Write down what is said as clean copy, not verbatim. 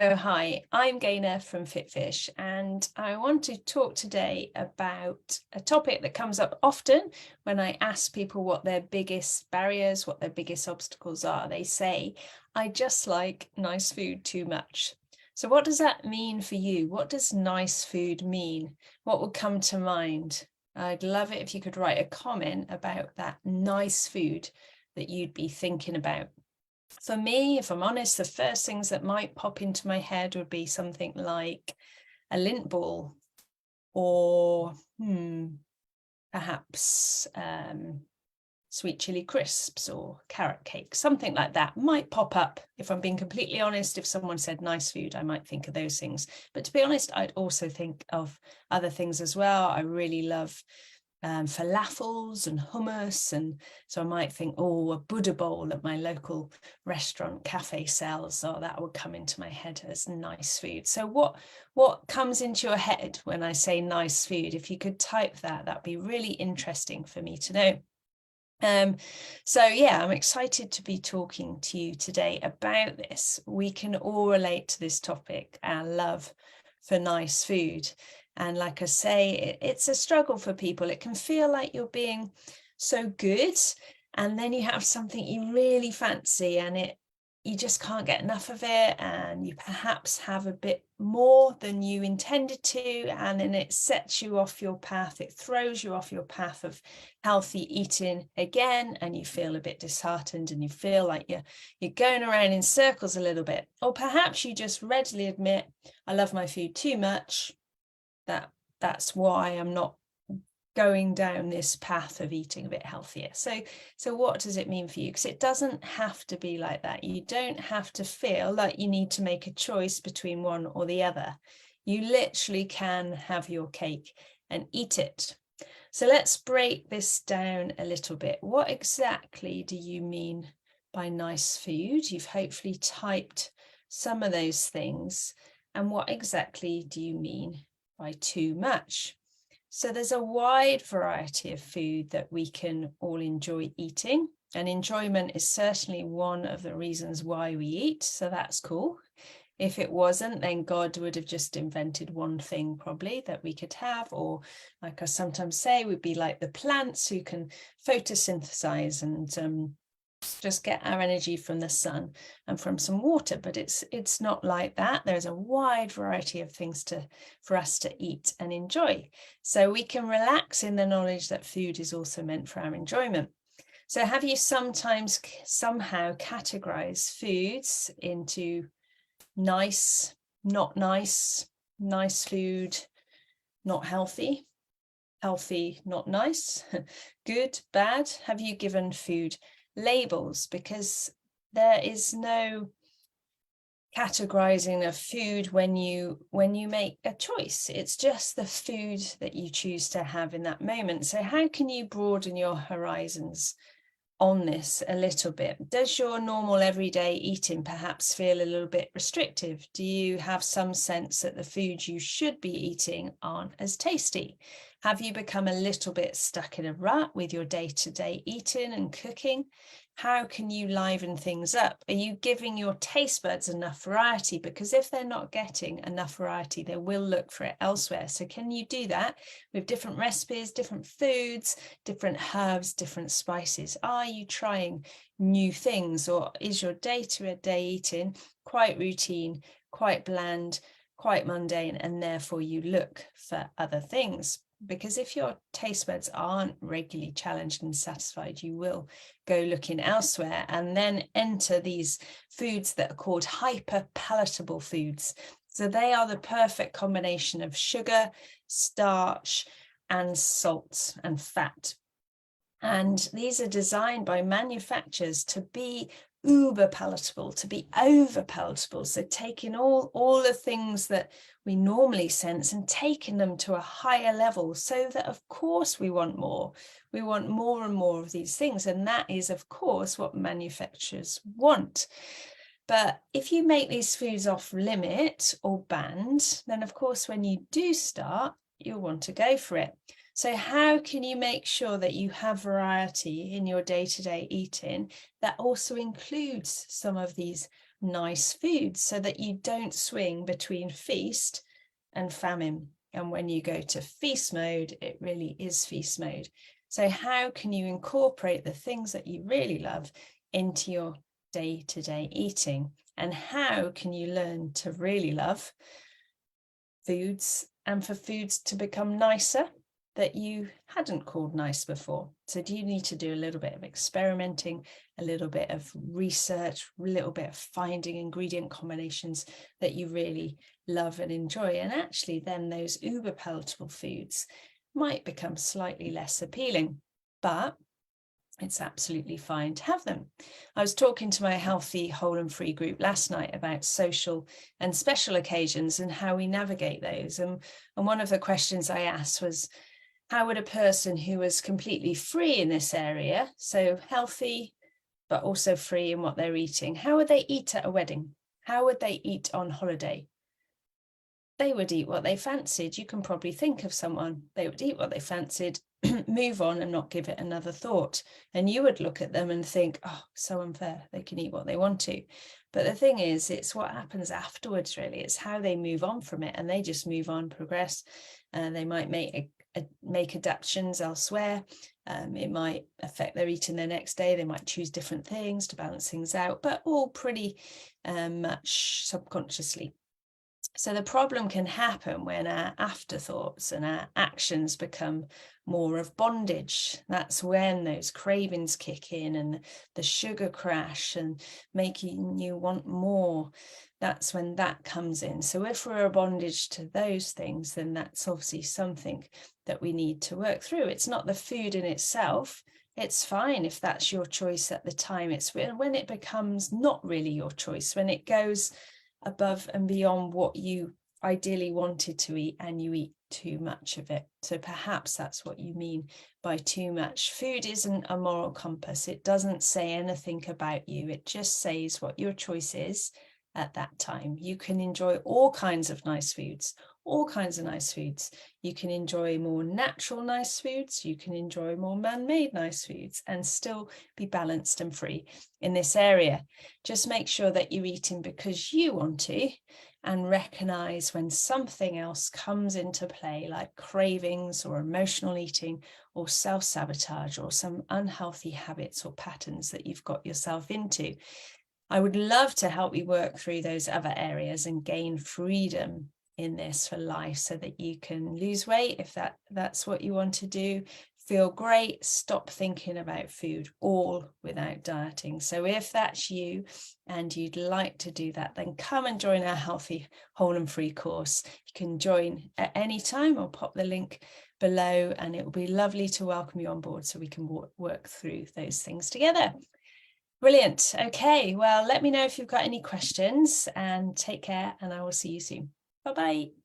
Oh, hi, I'm Gaynor from FitFish, and I want to talk today about a topic that comes up often when I ask people what their biggest barriers, what their biggest obstacles are. They say, I just like nice food too much. So what does that mean for you? What does nice food mean? What would come to mind? I'd love it if you could write a comment about that nice food that you'd be thinking about. For me, if I'm honest, the first things that might pop into my head would be something like a Lindt ball or perhaps sweet chili crisps or carrot cake, something like that might pop up. If I'm being completely honest, if someone said nice food, I might think of those things. But to be honest, I'd also think of other things as well. I really love falafels and hummus, and so I might think, oh, a Buddha bowl at my local restaurant cafe sells, or that would come into my head as nice food. So what comes into your head when I say nice food? If you could type that, that'd be really interesting for me to know. So yeah, I'm excited to be talking to you today about this. We can all relate to this topic, our love for nice food. And like I say, it's a struggle for people. It can feel like you're being so good, and then you have something you really fancy and you just can't get enough of it, and you perhaps have a bit more than you intended to, and then it sets you off your path. It throws you off your path of healthy eating again, and you feel a bit disheartened and you feel like you're going around in circles a little bit. Or perhaps you just readily admit, I love my food too much. That's why I'm not going down this path of eating a bit healthier. So what does it mean for you? Because it doesn't have to be like that. You don't have to feel like you need to make a choice between one or the other. You literally can have your cake and eat it. So let's break this down a little bit. What exactly do you mean by nice food? You've hopefully typed some of those things. And what exactly do you mean by too much? So there's a wide variety of food that we can all enjoy eating, and enjoyment is certainly one of the reasons why we eat. So that's cool. If it wasn't, then God would have just invented one thing probably that we could have, or like I sometimes say, we'd be like the plants who can photosynthesize and just get our energy from the sun and from some water. But it's not like that. There's a wide variety of things for us to eat and enjoy. So we can relax in the knowledge that food is also meant for our enjoyment. So have you sometimes somehow categorized foods into nice, not nice, nice food, not healthy, healthy, not nice, good, bad? Have you given food labels? Because there is no categorizing of food when you make a choice. It's just the food that you choose to have in that moment. So how can you broaden your horizons on this a little bit? Does your normal everyday eating perhaps feel a little bit restrictive? Do you have some sense that the foods you should be eating aren't as tasty? Have you become a little bit stuck in a rut with your day-to-day eating and cooking? How can you liven things up? Are you giving your taste buds enough variety? Because if they're not getting enough variety, they will look for it elsewhere. So can you do that with different recipes, different foods, different herbs, different spices? Are you trying new things, or is your day-to-day eating quite routine, quite bland, quite mundane, and therefore you look for other things? Because if your taste buds aren't regularly challenged and satisfied, you will go looking elsewhere and then enter these foods that are called hyper palatable foods. So they are the perfect combination of sugar, starch, and salt and fat. And these are designed by manufacturers to be uber palatable, to be over palatable. So taking all the things that we normally sense and taking them to a higher level, so that of course we want more. We want more and more of these things. And that is, of course, what manufacturers want. But if you make these foods off limit or banned, then of course, when you do start, you'll want to go for it. So how can you make sure that you have variety in your day-to-day eating that also includes some of these nice foods so that you don't swing between feast and famine. And when you go to feast mode, it really is feast mode. So how can you incorporate the things that you really love into your day-to-day eating? And how can you learn to really love foods and for foods to become nicer that you hadn't called nice before? So do you need to do a little bit of experimenting, a little bit of research, a little bit of finding ingredient combinations that you really love and enjoy? And actually then those uber palatable foods might become slightly less appealing, but it's absolutely fine to have them. I was talking to my Healthy, Whole and Free group last night about social and special occasions and how we navigate those. And one of the questions I asked was, how would a person who was completely free in this area, so healthy, but also free in what they're eating, how would they eat at a wedding? How would they eat on holiday? They would eat what they fancied. You can probably think of someone. They would eat what they fancied, move on and not give it another thought. And you would look at them and think, oh, so unfair. They can eat what they want to. But the thing is, it's what happens afterwards, really. It's how they move on from it. And they just move on, progress. They might make adaptations elsewhere. It might affect their eating the next day. They might choose different things to balance things out, but all pretty much subconsciously. So the problem can happen when our afterthoughts and our actions become more of bondage. That's when those cravings kick in and the sugar crash and making you want more. That's when that comes in. So if we're a bondage to those things, then that's obviously something that we need to work through. It's not the food in itself. It's fine if that's your choice at the time. It's when it becomes not really your choice, when it goes above and beyond what you ideally wanted to eat and you eat too much of it. So perhaps that's what you mean by too much. Food isn't a moral compass. It doesn't say anything about you. It just says what your choice is at that time. You can enjoy all kinds of nice foods, all kinds of nice foods. You can enjoy more natural nice foods. You can enjoy more man-made nice foods and still be balanced and free in this area. Just make sure that you're eating because you want to, and recognize when something else comes into play, like cravings or emotional eating or self-sabotage or some unhealthy habits or patterns that you've got yourself into. I would love to help you work through those other areas and gain freedom in this for life so that you can lose weight if that's what you want to do, feel great, stop thinking about food, all without dieting. So if that's you and you'd like to do that, then come and join our Healthy, Whole and Free course. You can join at any time. I'll pop the link below and it will be lovely to welcome you on board so we can work through those things together. Brilliant. Okay, well, let me know if you've got any questions and take care and I will see you soon. Bye-bye.